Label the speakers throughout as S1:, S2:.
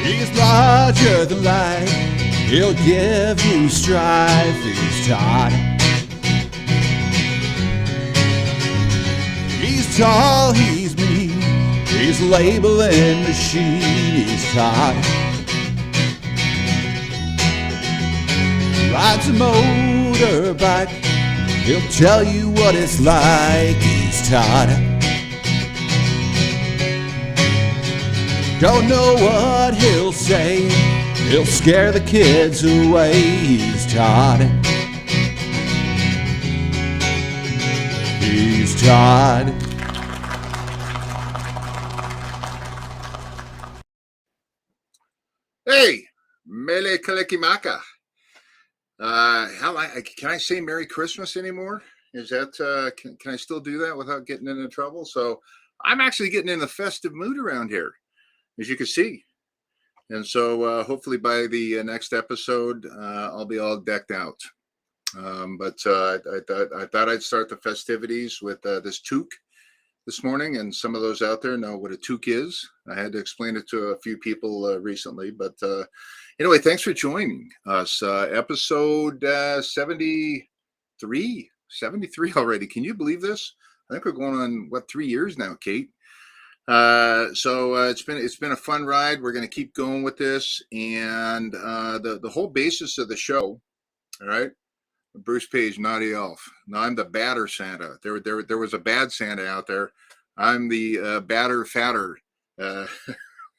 S1: He's larger than life. He'll give you strife. He's Todd. He's tall, he's mean. He's labeling machine. He's Todd. Rides a motorbike. He'll tell you what it's like. He's Todd. Don't know what he'll say. He'll scare the kids away. He's Todd. He's Todd.
S2: Hey, Mele Kalekimaka. Can I say Merry Christmas anymore? Is that can I still do that without getting into trouble? So I'm actually getting in the festive mood around here, as you can see. And so hopefully by the next episode, I'll be all decked out. But I thought I'd start the festivities with this toque this morning, and some of those out there know what a toque is. I had to explain it to a few people recently, but anyway, thanks for joining us. Episode 73 already. Can you believe this? I think we're going on 3 years now, Kate. So it's been a fun ride. We're going to keep going with this, and the whole basis of the show. All right, Bruce Page, naughty elf. Now I'm the badder Santa. There was a bad Santa out there. I'm the badder fatter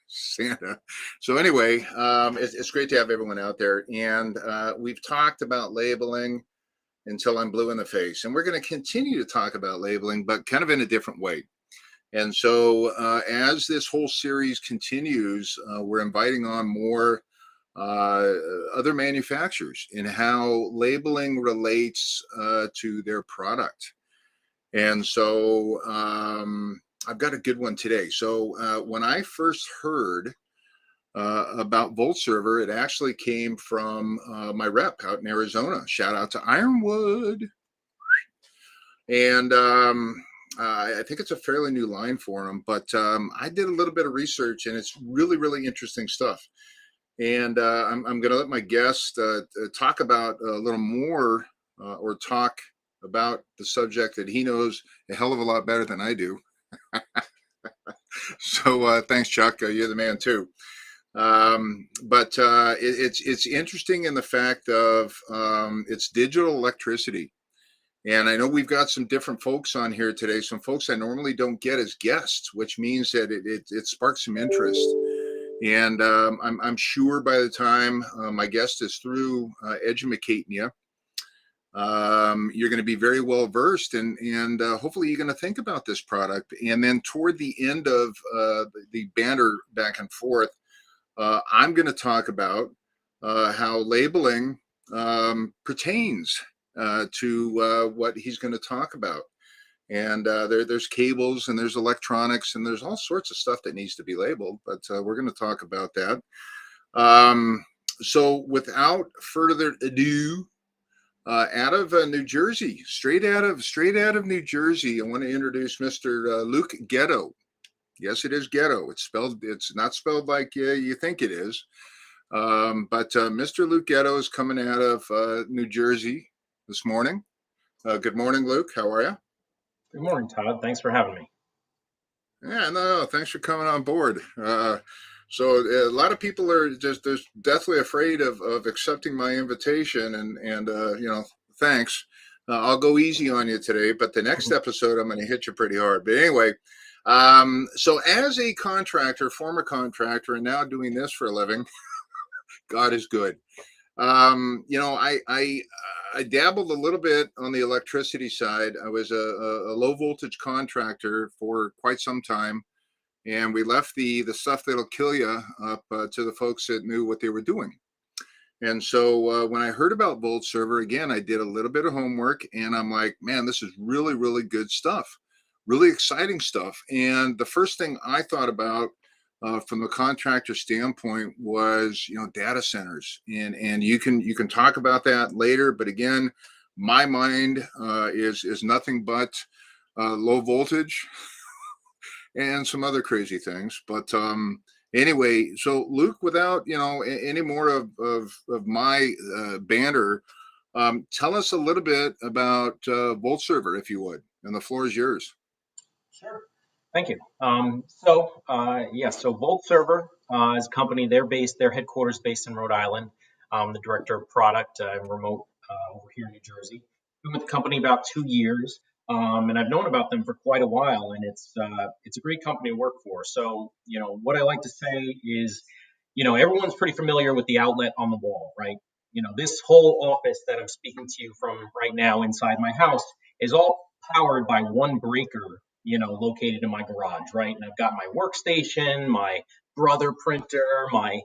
S2: Santa. So anyway, it's great to have everyone out there, and we've talked about labeling until I'm blue in the face, and we're going to continue to talk about labeling, but kind of in a different way. And so as this whole series continues, we're inviting on more other manufacturers in how labeling relates to their product. And so I've got a good one today. So when I first heard about VoltServer, it actually came from my rep out in Arizona. Shout out to Ironwood. And I think it's a fairly new line for them, but I did a little bit of research, and it's really, really interesting stuff. And I'm going to let my guest talk about a little more or talk about the subject that he knows a hell of a lot better than I do. So thanks, Chuck. You're the man too. But it's interesting in the fact of it's digital electricity. And I know we've got some different folks on here today, some folks I normally don't get as guests, which means that it sparks some interest. And I'm sure by the time my guest is through educating you, you're going to be very well versed, and hopefully you're going to think about this product. And then toward the end of the banter back and forth, I'm going to talk about how labeling pertains to what he's going to talk about. And there's cables, and there's electronics, and there's all sorts of stuff that needs to be labeled, but we're going to talk about that. So without further ado, out of New Jersey, straight out of New Jersey, I want to introduce Mr. Luke Getto. Yes, it is Getto. It's not spelled like you think it is. But Mr. Luke Getto is coming out of New Jersey this morning. Good morning, Luke. How are you?
S3: Good morning, Todd. Thanks for having me.
S2: Yeah, no, thanks for coming on board. So a lot of people are just deathly afraid of accepting my invitation, and thanks. I'll go easy on you today, but the next episode I'm going to hit you pretty hard. But anyway, so as a contractor, former contractor, and now doing this for a living, God is good. I dabbled a little bit on the electricity side. I was a low voltage contractor for quite some time, and we left the stuff that'll kill you up to the folks that knew what they were doing. And so when I heard about VoltServer, again, I did a little bit of homework, and I'm like, man, this is really, really good stuff, really exciting stuff. And the first thing I thought about from the contractor standpoint was, data centers, and you can talk about that later. But again, my mind is nothing but low voltage and some other crazy things. But Anyway, so Luke, without any more of my banter, tell us a little bit about VoltServer, if you would, and the floor is yours.
S3: Sure. Thank you. So VoltServer is a company. Their headquarters based in Rhode Island. The director of product and remote over here in New Jersey. Been with the company about 2 years, and I've known about them for quite a while. And it's a great company to work for. So what I like to say is, everyone's pretty familiar with the outlet on the wall, right? This whole office that I'm speaking to you from right now inside my house is all powered by one breaker, located in my garage, right? And I've got my workstation, my brother printer, my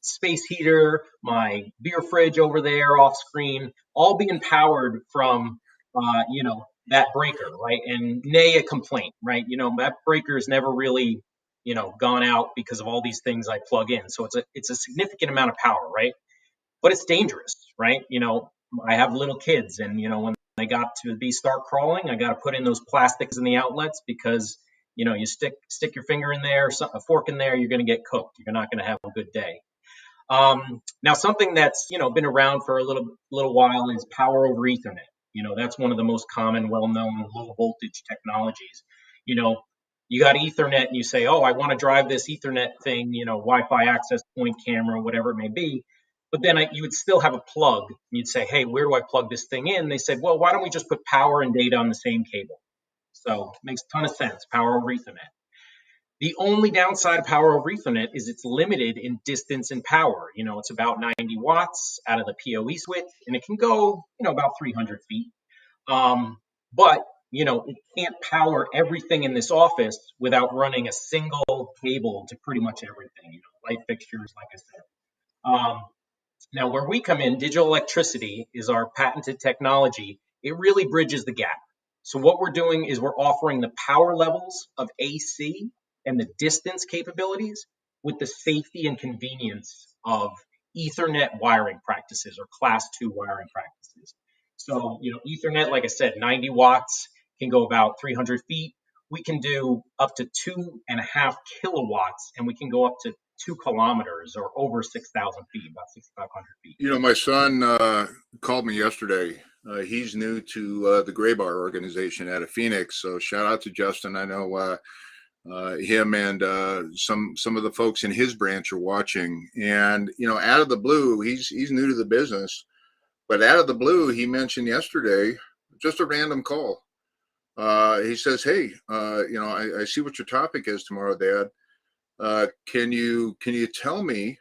S3: space heater, my beer fridge over there off screen, all being powered from, that breaker, right? And nay, a complaint, right? That breaker is never really, gone out because of all these things I plug in. So it's a significant amount of power, right? But it's dangerous, right? I have little kids, and when they got to start crawling, I got to put in those plastics in the outlets because you stick your finger in there, a fork in there, you're going to get cooked. You're not going to have a good day. Now, something that's been around for a little while is power over Ethernet. That's one of the most common, well-known low voltage technologies. You know, you got Ethernet, and you say, "Oh, I want to drive this Ethernet thing," Wi-Fi access point, camera, whatever it may be. But then you would still have a plug. And you'd say, "Hey, where do I plug this thing in?" They said, "Well, why don't we just put power and data on the same cable?" So it makes a ton of sense. Power over Ethernet. The only downside of power over Ethernet is it's limited in distance and power. It's about 90 watts out of the PoE switch, and it can go, about 300 feet. But, it can't power everything in this office without running a single cable to pretty much everything, light fixtures, like I said. Now, where we come in, digital electricity is our patented technology. It really bridges the gap. So what we're doing is we're offering the power levels of AC and the distance capabilities with the safety and convenience of Ethernet wiring practices or class 2 wiring practices. So, Ethernet, like I said, 90 watts can go about 300 feet. We can do up to 2.5 kilowatts, and we can go up to 2 kilometers or over 6,000 feet, about 6,500 feet.
S2: My son called me yesterday. He's new to the Gray Bar organization out of Phoenix. So shout out to Justin. I know him and some of the folks in his branch are watching. And out of the blue, he's new to the business, but out of the blue, he mentioned yesterday, just a random call. He says, "Hey, I see what your topic is tomorrow, Dad. Can you tell me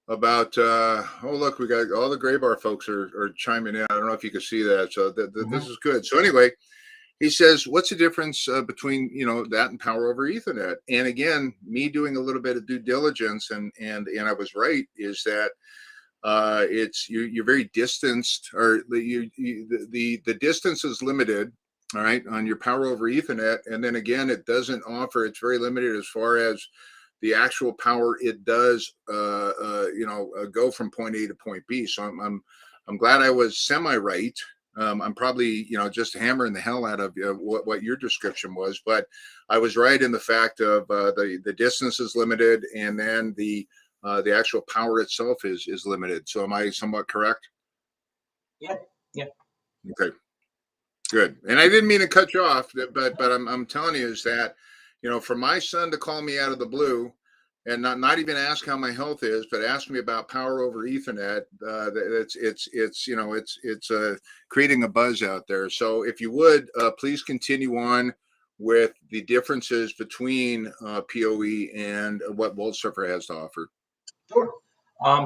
S2: about oh, look, we got all the Gray Bar folks are chiming in. I don't know if you can see that, so this is good." So anyway, he says, "What's the difference between that and power over Ethernet?" And again, me doing a little bit of due diligence, and I was right, is that it's you're very distanced, or the distance is limited, all right, on your power over Ethernet, and then again, it doesn't offer. It's very limited as far as the actual power it does, go from point A to point B. So I'm glad I was semi right. I'm probably just hammering the hell out of what your description was, but I was right in the fact of the distance is limited, and then the actual power itself is limited. So am I somewhat correct?
S3: Yeah.
S2: Okay. Good. And I didn't mean to cut you off, but I'm telling you is that, for my son to call me out of the blue and not even ask how my health is, but ask me about power over Ethernet, it's creating a buzz out there. So if you would, please continue on with the differences between PoE and what VoltServer has to offer.
S3: Sure.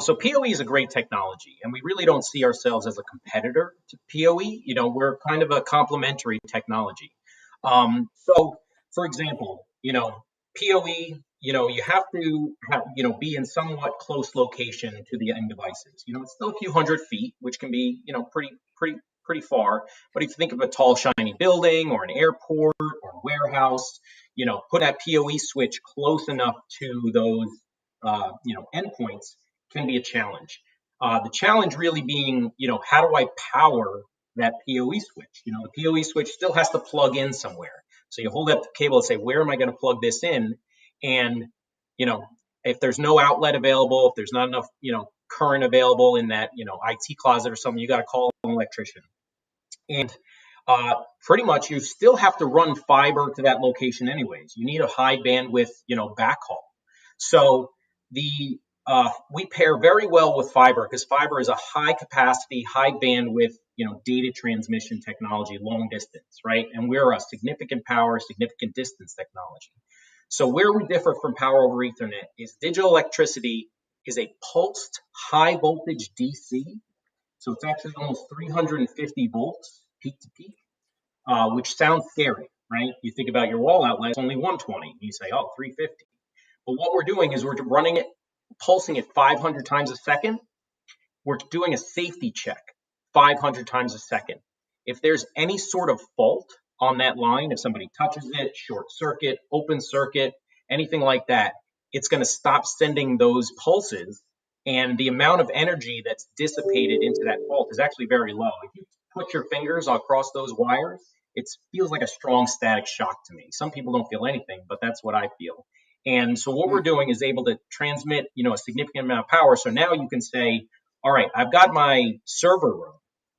S3: So PoE is a great technology, and we really don't see ourselves as a competitor to PoE. We're kind of a complementary technology. So, for example, PoE, you have to be in somewhat close location to the end devices. It's still a few hundred feet, which can be, pretty far. But if you think of a tall, shiny building or an airport or a warehouse, put that PoE switch close enough to those, endpoints can be a challenge. The challenge really being, how do I power that PoE switch? The PoE switch still has to plug in somewhere. So you hold up the cable and say, where am I going to plug this in? And, you know, if there's no outlet available, if there's not enough, current available in that, IT closet or something, you got to call an electrician. And pretty much you still have to run fiber to that location anyways. You need a high bandwidth, backhaul. So the we pair very well with fiber because fiber is a high capacity, high bandwidth, data transmission technology, long distance, right? And we're a significant power, significant distance technology. So where we differ from power over Ethernet is digital electricity is a pulsed high voltage DC. So it's actually almost 350 volts peak to peak, which sounds scary, right? You think about your wall outlet, it's only 120. You say, oh, 350. But what we're doing is we're running it, pulsing it 500 times a second. We're doing a safety check 500 times a second. If there's any sort of fault on that line, if somebody touches it, short circuit, open circuit, anything like that, it's going to stop sending those pulses. And the amount of energy that's dissipated into that fault is actually very low. If you put your fingers across those wires, it feels like a strong static shock to me. Some people don't feel anything, but that's what I feel. And so what we're doing is able to transmit, a significant amount of power. So now you can say, all right, I've got my server room,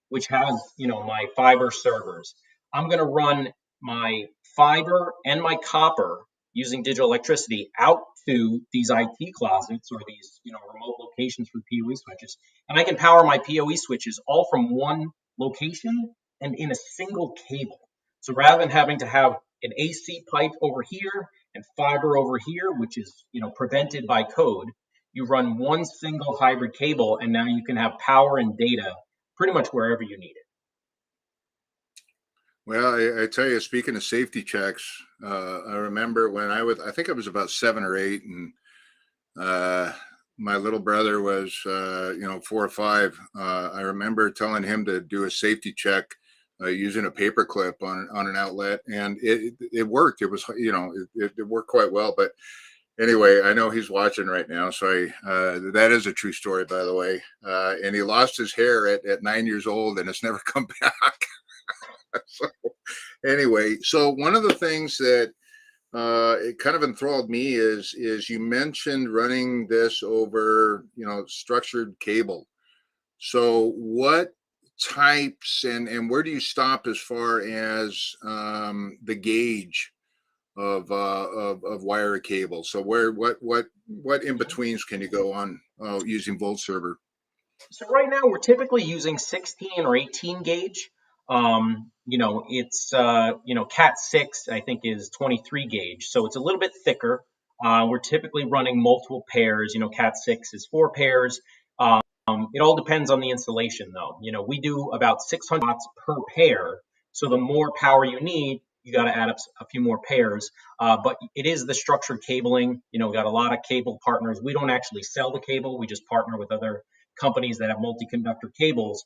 S3: which has, my fiber servers. I'm going to run my fiber and my copper using digital electricity out to these IT closets or these, remote locations for the PoE switches. And I can power my PoE switches all from one location and in a single cable. So rather than having to have an AC pipe over here and fiber over here, which is, prevented by code, you run one single hybrid cable, and now you can have power and data pretty much wherever you need it.
S2: Well, I tell you, speaking of safety checks, I remember when I think I was about 7 or 8, and my little brother was, 4 or 5. I remember telling him to do a safety check using a paper clip on an outlet, and it worked. It was, it worked quite well. But anyway, I know he's watching right now, so that is a true story, by the way. And he lost his hair at 9 years old, and it's never come back. So anyway, so one of the things that it kind of enthralled me is you mentioned running this over, structured cable. So what types and where do you stop as far as the gauge of wire cable? So what in betweens can you go on using VoltServer?
S3: So right now we're typically using 16 or 18 gauge. It's Cat 6 I think is 23 gauge, so it's a little bit thicker. We're typically running multiple pairs. Cat 6 is 4 pairs. It all depends on the installation, though. We do about 600 watts per pair. So the more power you need, you got to add up a few more pairs. But it is the structured cabling. We got a lot of cable partners. We don't actually sell the cable. We just partner with other companies that have multi-conductor cables,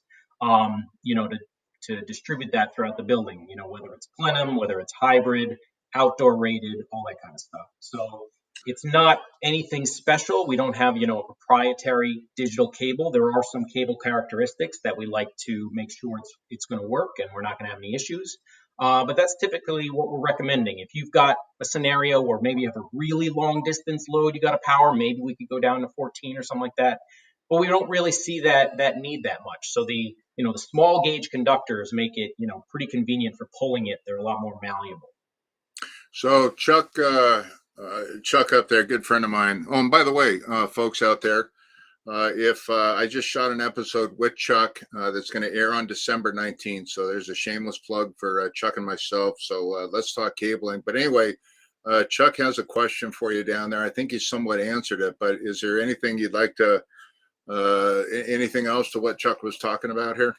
S3: to distribute that throughout the building. Whether it's plenum, whether it's hybrid, outdoor rated, all that kind of stuff. So it's not anything special. We don't have, a proprietary digital cable. There are some cable characteristics that we like to make sure it's going to work and we're not going to have any issues. But that's typically what we're recommending. If you've got a scenario where maybe you have a really long distance load you got to power, maybe we could go down to 14 or something like that. But we don't really see that need that much. So the small gauge conductors make it, pretty convenient for pulling it. They're a lot more malleable.
S2: So Chuck up there, good friend of mine. Oh, and by the way, folks out there, if I just shot an episode with Chuck that's going to air on December 19th. So there's a shameless plug for Chuck and myself. So let's talk cabling. But anyway, Chuck has a question for you down there. I think he somewhat answered it, but is there anything you'd like to, anything else to what Chuck was talking about here?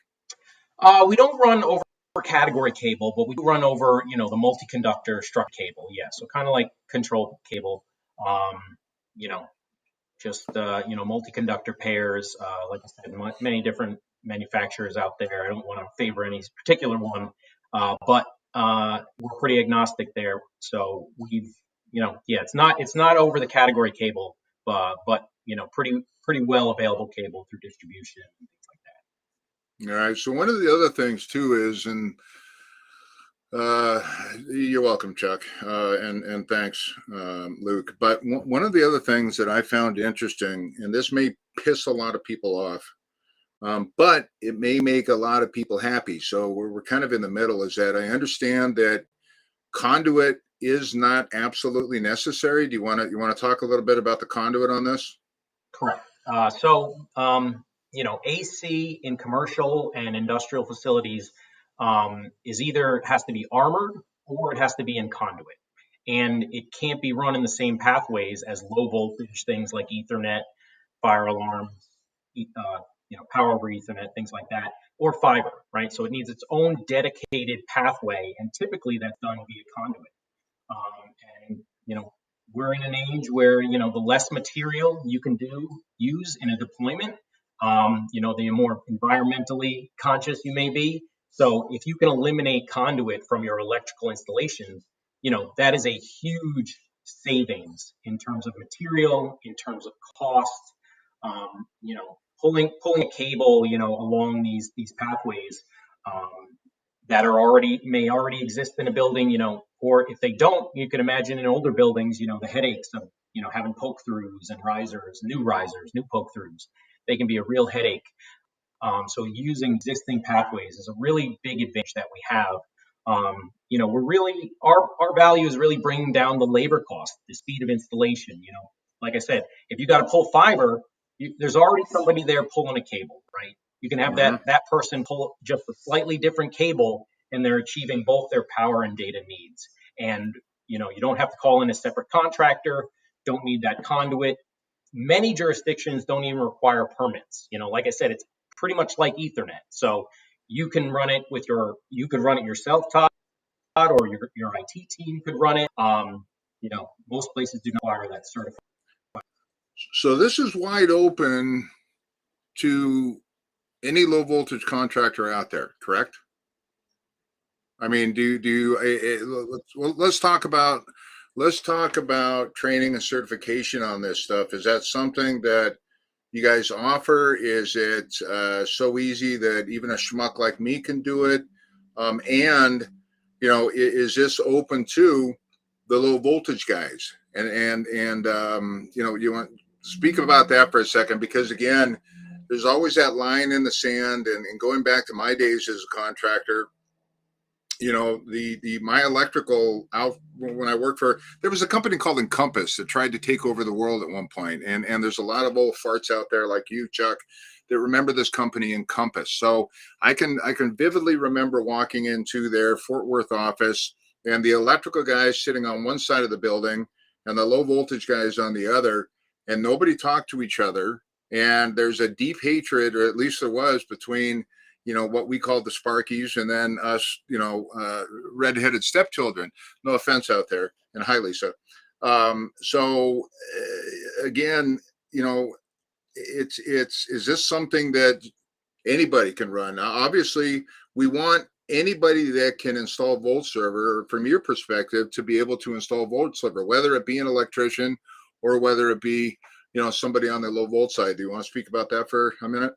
S3: We don't run over category cable, but we run over, the multi-conductor struct cable. Yeah. So kind of like control cable, multi-conductor pairs. Like I said, many different manufacturers out there. I don't want to favor any particular one, but we're pretty agnostic there. So we've, it's not over the category cable, but pretty well available cable through distribution and things like that.
S2: All right. So one of the other things too is, and Uh, you're welcome, Chuck, and thanks, Luke. But one of the other things that I found interesting, and this may piss a lot of people off, but it may make a lot of people happy. So we're kind of in the middle. Is that I understand that conduit is not absolutely necessary. Do you want to talk a little bit about the conduit on this?
S3: Correct. AC in commercial and industrial facilities is either has to be armored or it has to be in conduit. And it can't be run in the same pathways as low voltage things like Ethernet, fire alarms, power over Ethernet, things like that, or fiber, right? So it needs its own dedicated pathway, and typically that's done via conduit. And we're in an age where the less material you can use in a deployment, the more environmentally conscious you may be. So if you can eliminate conduit from your electrical installations, that is a huge savings in terms of material, in terms of cost. Pulling a cable, along these pathways. That may already exist in a building, or if they don't, you can imagine in older buildings, the headaches of, having poke throughs and new poke throughs. They can be a real headache. So using existing pathways is a really big advantage that we have. We're really, our value is really bringing down the labor cost, the speed of installation. Like I said, if you got to pull fiber, there's already somebody there pulling a cable, right? You can have that person pull just a slightly different cable, and they're achieving both their power and data needs. And you don't have to call in a separate contractor. Don't need that conduit. Many jurisdictions don't even require permits. Like I said, it's pretty much like Ethernet. So you can run it yourself, Todd, or your IT team could run it. Most places do not require that certified.
S2: So this is wide open to any low voltage contractor out there, correct? I mean, let's talk about training and certification on this stuff. Is that something that you guys offer? Is it so easy that even a schmuck like me can do it? And is this open to the low voltage guys? And you want to speak about that for a second, because again, there's always that line in the sand. And going back to my days as a contractor, my electrical out when I worked there was a company called Encompass that tried to take over the world at one point. And there's a lot of old farts out there like you, Chuck, that remember this company Encompass. So I can vividly remember walking into their Fort Worth office, and the electrical guys sitting on one side of the building and the low voltage guys on the other, and nobody talked to each other. And there's a deep hatred, or at least there was, between what we call the Sparkies, and then us, redheaded stepchildren. No offense out there, and hi, Lisa. Again, is this something that anybody can run? Now, obviously, we want anybody that can install VoltServer, from your perspective, to be able to install VoltServer, whether it be an electrician or whether it be, somebody on the low volt side. Do you want to speak about that for a minute?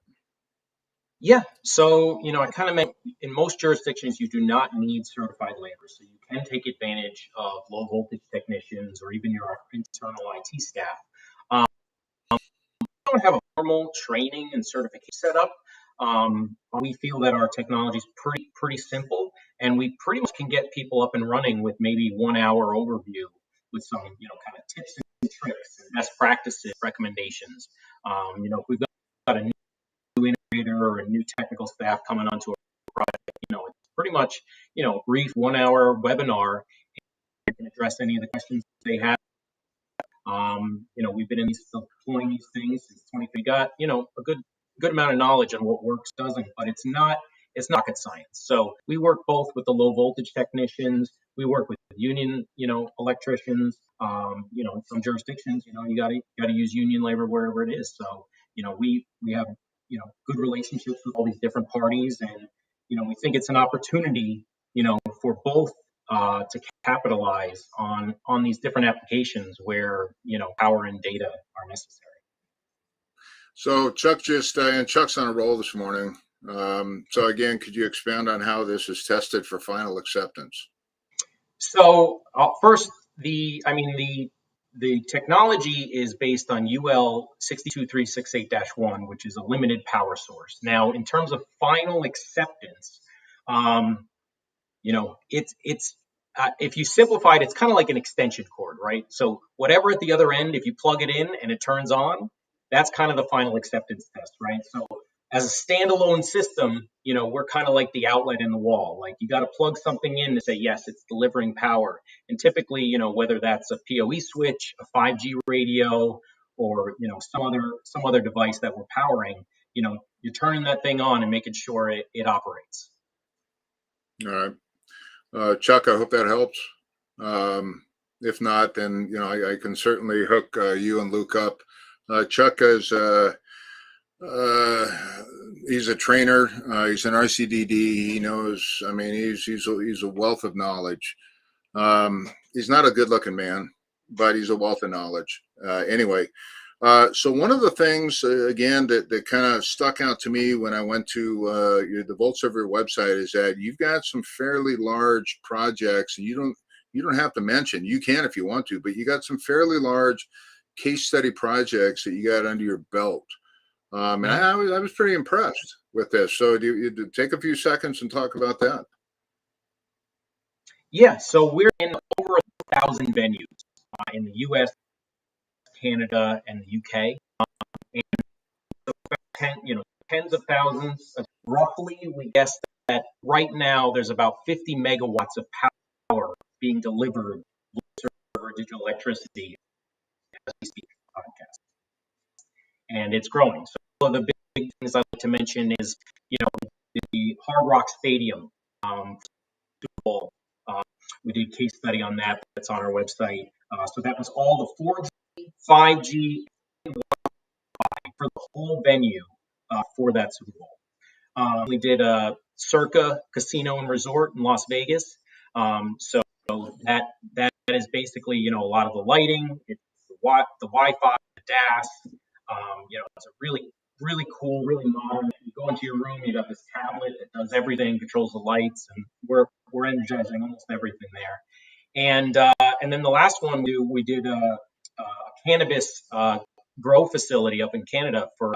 S3: Yeah. So, I kind of meant in most jurisdictions, you do not need certified labor. So you can take advantage of low voltage technicians or even your internal IT staff. We don't have a formal training and certification set up. We feel that our technology is pretty simple, and we pretty much can get people up and running with maybe 1 hour overview with some, kind of tips and tricks and best practices recommendations. If we've got a new integrator or a new technical staff coming onto a project, it's pretty much, brief 1 hour webinar, and can address any of the questions they have. We've been deploying these things since 20. We got, a good amount of knowledge on what works, doesn't, but it's not rocket science. So we work both with the low voltage technicians. We work with union, electricians. In some jurisdictions, you got to use union labor wherever it is. So, we have, good relationships with all these different parties, and, we think it's an opportunity, for both to capitalize on these different applications where power and data are necessary.
S2: So Chuck and Chuck's on a roll this morning. So again, could you expand on how this is tested for final acceptance?
S3: So first, the technology is based on UL 62368-1, which is a limited power source. Now, in terms of final acceptance, um, it's if you simplify it, it's kind of like an extension cord, right? So whatever at the other end, if you plug it in and it turns on, that's kind of the final acceptance test, right? So as a standalone system, we're kind of like the outlet in the wall. Like you got to plug something in to say, yes, it's delivering power. And typically, whether that's a PoE switch, a 5G radio, or, some other device that we're powering, you're turning that thing on and making sure it operates.
S2: All right. Chuck, I hope that helps. If not, then I can certainly hook you and Luke up. Chuck is he's a trainer. He's an RCDD. He knows. I mean, he's a wealth of knowledge. He's not a good-looking man, but he's a wealth of knowledge. Anyway, so one of the things again that kind of stuck out to me when I went to the VoltServer website is that you've got some fairly large projects, and you don't have to mention. You can if you want to, but you got some fairly large case study projects that you got under your belt. And I was pretty impressed with this. So do you take a few seconds and talk about that?
S3: Yeah, so we're in over 1,000 venues in the U.S., Canada, and the U.K. And so, tens of thousands. Roughly, we guess that right now there's about 50 megawatts of power being delivered for digital electricity as we speak podcast, and it's growing. So one of the big things I like to mention is, the Hard Rock Stadium. We did a case study on that. That's on our website. So that was all the 4G, 5G, for the whole venue for that Super Bowl. We did a Circa Casino and Resort in Las Vegas. So that is basically, a lot of the lighting, it's the Wi-Fi, the DAS. It's a really cool, really modern. You go into your room, you got this tablet that does everything, controls the lights, and we're energizing almost everything there. And then the last one we did a cannabis grow facility up in Canada for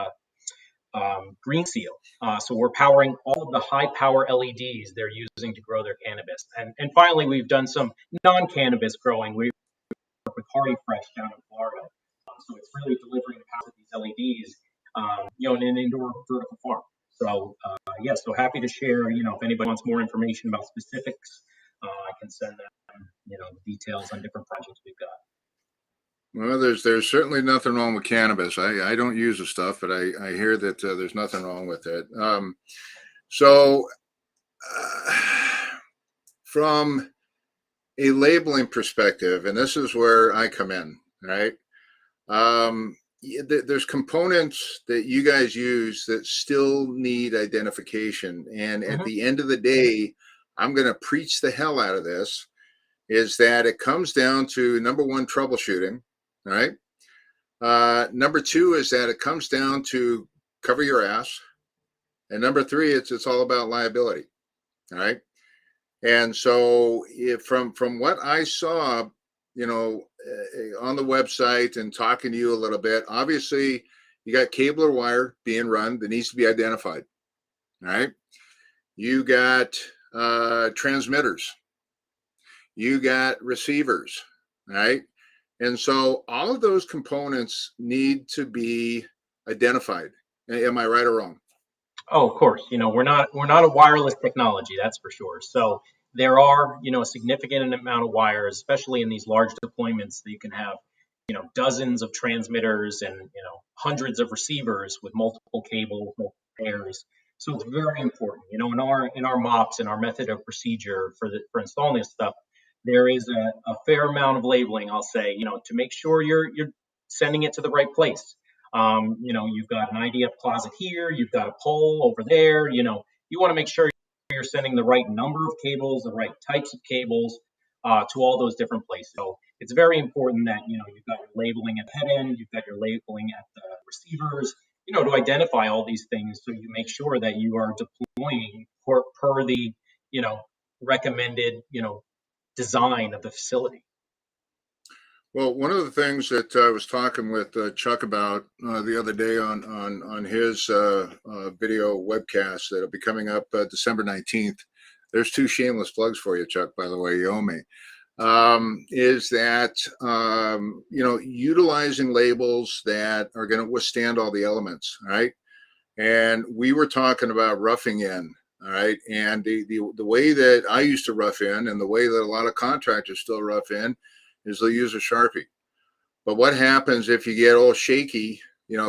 S3: Green Seal. So we're powering all of the high power LEDs they're using to grow their cannabis. And finally, we've done some non-cannabis growing. We work with Hardy Fresh down in Florida. So it's really delivering the power of these LEDs, in an indoor vertical farm. So so happy to share. If anybody wants more information about specifics, I can send them, details on different projects we've got.
S2: Well, there's certainly nothing wrong with cannabis. I don't use the stuff, but I hear that there's nothing wrong with it. So from a labeling perspective, and this is where I come in, right? There's components that you guys use that still need identification. And at the end of the day, I'm going to preach the hell out of this, is that it comes down to, number one, troubleshooting, right? Number two is that it comes down to cover your ass. And number three, it's all about liability, all right? And so from what I saw, on the website and talking to you a little bit, obviously you got cable or wire being run that needs to be identified. All right. You got transmitters. You got receivers. All right. And so all of those components need to be identified. Am I right or wrong?
S3: Oh, of course. We're not a wireless technology, that's for sure. So there are, a significant amount of wires, especially in these large deployments that you can have, dozens of transmitters and, hundreds of receivers with multiple cables, multiple pairs. So it's very important, in our MOPS and our method of procedure for installing this stuff, there is a fair amount of labeling, I'll say, to make sure you're sending it to the right place. You've got an IDF closet here, you've got a pole over there, you want to make sure you're sending the right number of cables, the right types of cables to all those different places. So it's very important that, you've got your labeling at the head end, you've got your labeling at the receivers, to identify all these things so you make sure that you are deploying per the, recommended, design of the facility.
S2: Well, one of the things that I was talking with Chuck about the other day on his video webcast that'll be coming up December 19th. There's two shameless plugs for you, Chuck, by the way, you owe me. Is that utilizing labels that are going to withstand all the elements, right? And we were talking about roughing in, all right, and the way that I used to rough in, and the way that a lot of contractors still rough in, is they'll use a Sharpie. But what happens if you get all shaky,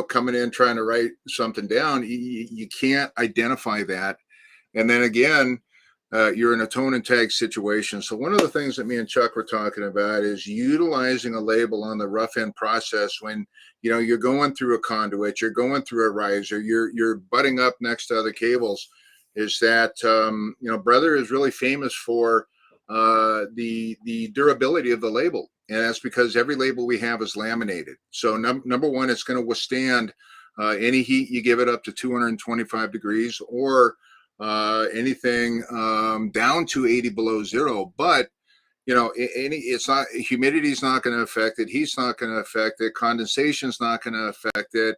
S2: coming in trying to write something down? You can't identify that, and then again, you're in a tone and tag situation. So one of the things that me and Chuck were talking about is utilizing a label on the rough end process when you're going through a conduit, you're going through a riser, you're butting up next to other cables. Is that Brother is really famous for the durability of the label, and that's because every label we have is laminated. So number one, it's going to withstand any heat. You give it up to 225 degrees or anything down to 80 below zero, but it's not, humidity is not going to affect it, heat's not going to affect it, condensation's not going to affect it.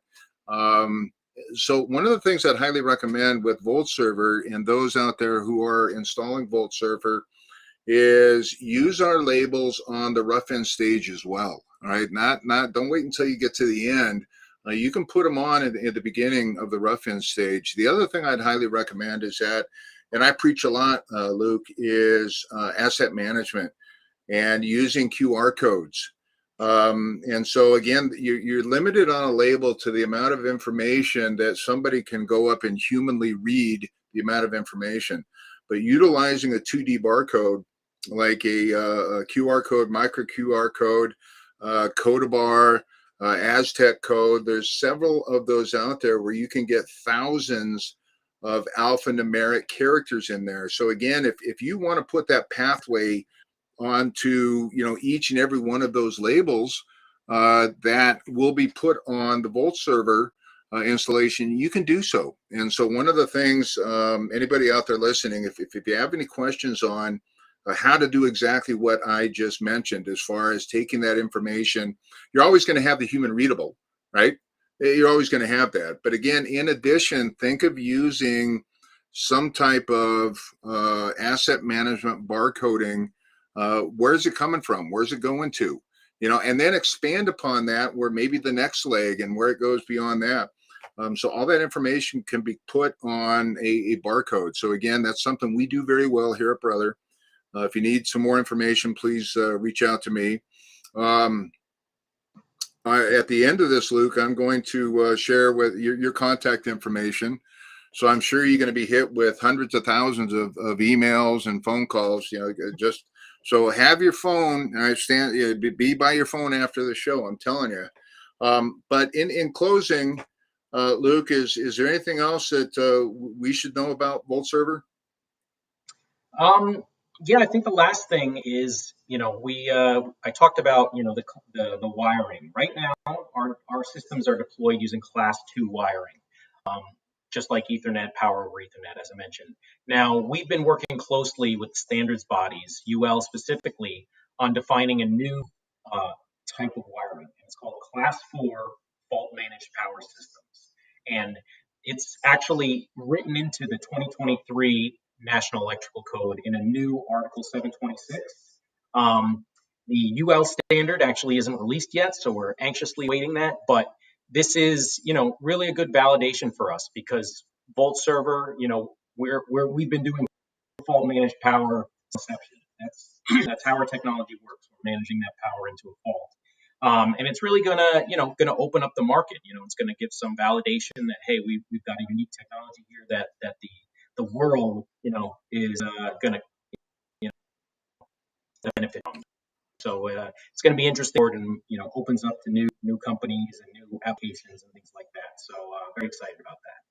S2: So one of the things I'd highly recommend with VoltServer and those out there who are installing VoltServer is use our labels on the rough end stage as well. All right, not don't wait until you get to the end. You can put them on at the beginning of the rough end stage. The other thing I'd highly recommend is that, and I preach a lot, Luke, is asset management and using QR codes. And so again, you're limited on a label to the amount of information that somebody can go up and humanly read the amount of information. But utilizing a 2D barcode, like a QR code, micro QR code, Codabar, Aztec code, there's several of those out there where you can get thousands of alphanumeric characters in there. So again, if you want to put that pathway onto each and every one of those labels that will be put on the VoltServer installation, you can do so. And so one of the things, anybody out there listening, if you have any questions on how to do exactly what I just mentioned, as far as taking that information, you're always going to have the human readable, right? You're always going to have that. But again, in addition, think of using some type of asset management barcoding. Where's it coming from? Where's it going to? And then expand upon that where maybe the next leg and where it goes beyond that. So all that information can be put on a barcode. So again, that's something we do very well here at Brother. If you need some more information, please reach out to me. At the end of this, Luke, I'm going to share with your contact information. So I'm sure you're going to be hit with hundreds of thousands of emails and phone calls. Just so have your phone. I stand be by your phone after the show. I'm telling you. But in closing, Luke, is there anything else that we should know about VoltServer?
S3: Yeah, I think the last thing is, I talked about, the wiring. Right now, our systems are deployed using class 2 wiring, just like Ethernet, power over Ethernet, as I mentioned. Now, we've been working closely with standards bodies, UL specifically, on defining a new type of wiring. It's called class 4 fault managed power systems. And it's actually written into the 2023 National Electrical Code in a new Article 726. The UL standard actually isn't released yet, so we're anxiously waiting that. But this is, really a good validation for us because VoltServer, we've been doing fault managed power inception. That's how our technology works. We're managing that power into a fault. And it's really gonna open up the market. It's gonna give some validation that, hey, we've got a unique technology here that the world, is gonna benefit from. So it's going to be interesting and opens up to new companies and new applications and things like that. So very excited about that.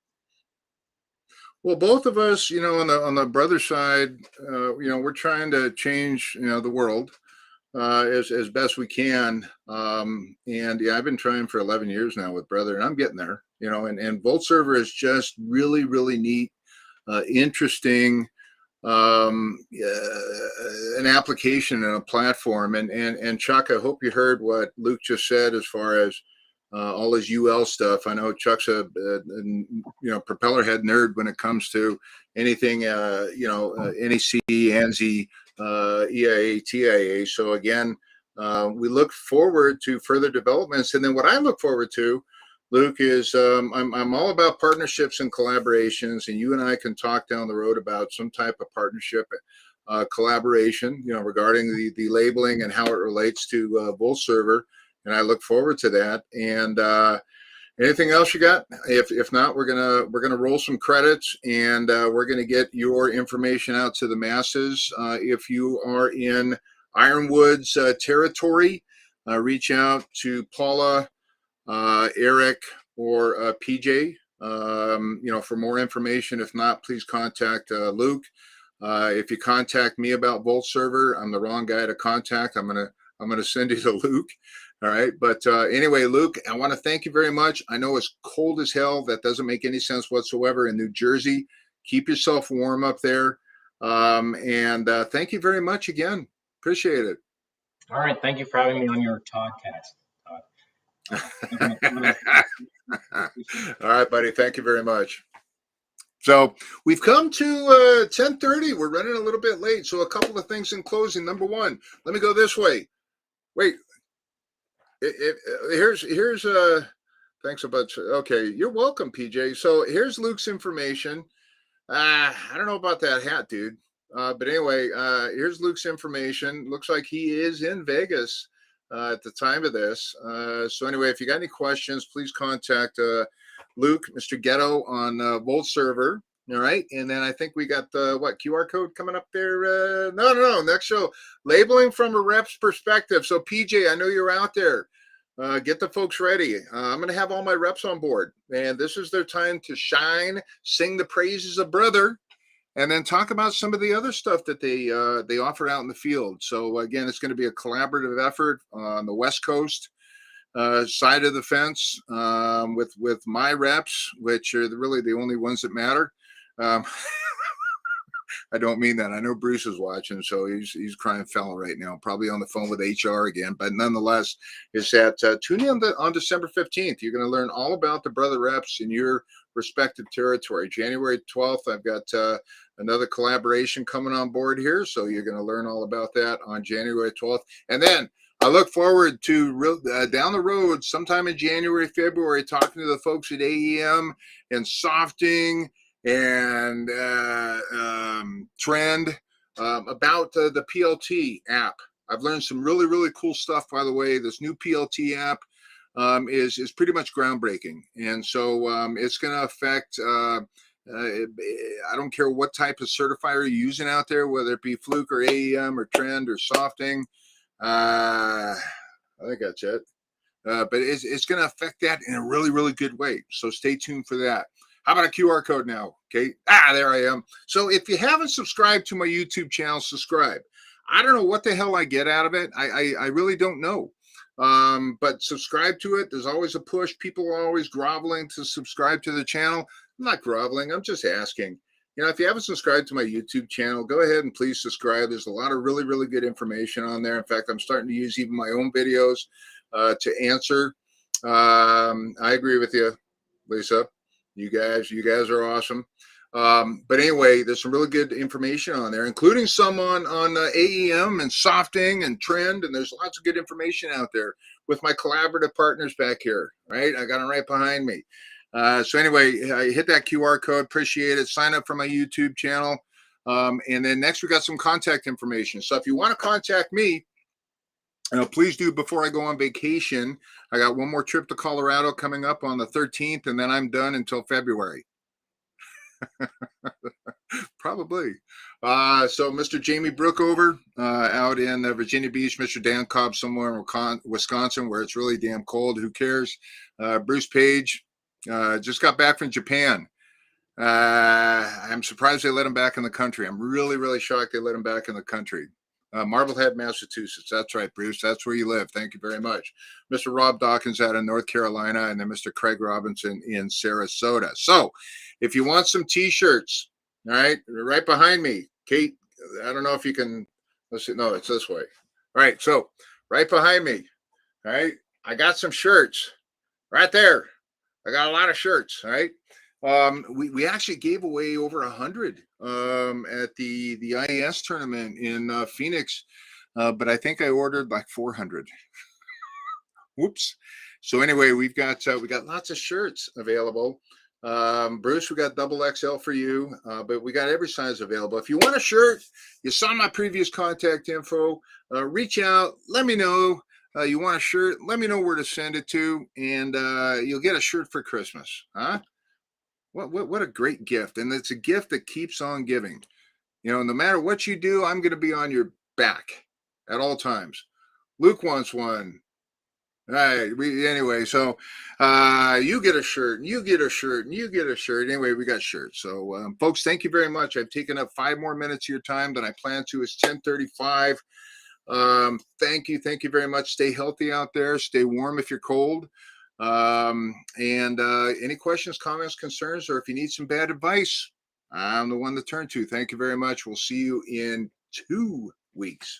S2: Well, both of us, on the Brother side, we're trying to change, the world as best we can. And yeah, I've been trying for 11 years now with Brother, and I'm getting there. and VoltServer is just really, really neat, interesting, an application and a platform. And Chuck, I hope you heard what Luke just said as far as all his UL stuff. I know Chuck's a propeller head nerd when it comes to anything, NEC, ANSI, EIA, TIA. So again, we look forward to further developments. And then what I look forward to, Luke, is I'm all about partnerships and collaborations, and you and I can talk down the road about some type of partnership collaboration, regarding the labeling and how it relates to VoltServer. And I look forward to that. And anything else you got? If not, we're gonna roll some credits, and we're gonna get your information out to the masses. If you are in Ironwood's territory, reach out to Paula, Eric, or PJ, for more information. If not, please contact Luke. If you contact me about VoltServer, I'm the wrong guy to contact. I'm gonna send you to Luke. All right. But anyway, Luke, I want to thank you very much. I know it's cold as hell. That doesn't make any sense whatsoever in New Jersey. Keep yourself warm up there. And thank you very much again. Appreciate it.
S3: All right. Thank you for having me on your Toddcast.
S2: All right, buddy. Thank you very much. So we've come to 10:30. We're running a little bit late. So a couple of things in closing. Number one, let me go this way. Wait. Here's thanks a bunch. Okay, you're welcome, PJ. So here's Luke's information. I don't know about that hat, dude. But anyway, here's Luke's information. Looks like he is in Vegas at the time of this. So anyway, if you got any questions, please contact Luke, Mr. Getto, on VoltServer. All right. And then I think we got the QR code coming up there. No. Next show, labeling from a rep's perspective. So PJ, I know you're out there. Get the folks ready. I'm going to have all my reps on board, and this is their time to shine, sing the praises of brother, and then talk about some of the other stuff that they offer out in the field. So again, it's going to be a collaborative effort on the West Coast side of the fence with my reps, which are really the only ones that matter. I don't mean that. I know Bruce is watching, so he's crying foul right now, probably on the phone with HR again. But nonetheless, is that tune in on December 15th. You're going to learn all about the brother reps in your respective territory. January 12th, I've got another collaboration coming on board here, so you're going to learn all about that on January 12th. And then I look forward to down the road, sometime in January, February, talking to the folks at AEM and Softing and Trend about the PLT app. I've learned some really, really cool stuff, by the way. This new PLT app is pretty much groundbreaking. And so it's going to affect, I don't care what type of certifier you're using out there, whether it be Fluke or AEM or Trend or Softing. I think that's it. But it's going to affect that in a really, really good way. So stay tuned for that. How about a QR code now? Okay. There I am. So if you haven't subscribed to my YouTube channel, subscribe. I don't know what the hell I get out of it. I really don't know. But subscribe to it. There's always a push. People are always groveling to subscribe to the channel. I'm not groveling. I'm just asking. If you haven't subscribed to my YouTube channel, go ahead and please subscribe. There's a lot of really, really good information on there. In fact, I'm starting to use even my own videos to answer. I agree with you, Lisa. You guys are awesome. But anyway, there's some really good information on there, including some on AEM and Softing and Trend. And there's lots of good information out there with my collaborative partners back here, right? I got them right behind me. So anyway, hit that QR code. Appreciate it. Sign up for my YouTube channel. And then next we got some contact information. So if you want to contact me, please do before I go on vacation. I got one more trip to Colorado coming up on the 13th, and then I'm done until February. Probably. So Mr. Jamie Brookover out in Virginia Beach, Mr. Dan Cobb somewhere in Wisconsin where it's really damn cold. Who cares? Bruce Page just got back from Japan. I'm surprised they let him back in the country. I'm really, really shocked they let him back in the country. Marblehead, Massachusetts. That's right, Bruce. That's where you live. Thank you very much. Mr. Rob Dawkins out of North Carolina, and then Mr. Craig Robinson in Sarasota. So if you want some t-shirts, all right behind me, Kate, I don't know if you can, let's see. No, it's this way. All right. So right behind me. All right. I got some shirts right there. I got a lot of shirts. All right. We actually gave away over 100 at the IAS tournament in Phoenix, but I think I ordered like 400. Whoops. So anyway, we got lots of shirts available. Bruce, we got double XL for you, but we got every size available. If you want a shirt, you saw my previous contact info. Reach out, let me know. You want a shirt, let me know where to send it to, and you'll get a shirt for Christmas. Huh? What a great gift. And it's a gift that keeps on giving. You know, no matter what you do, I'm going to be on your back at all times. Luke wants one. All right. Anyway, so you get a shirt, and you get a shirt, and you get a shirt. Anyway, we got shirts. So, folks, thank you very much. I've taken up 5 more minutes of your time than I planned to. It's 10:35. Thank you very much. Stay healthy out there. Stay warm if you're cold. Any questions, comments, concerns, or if you need some bad advice, I'm the one to turn to. Thank you very much. We'll see you in 2 weeks.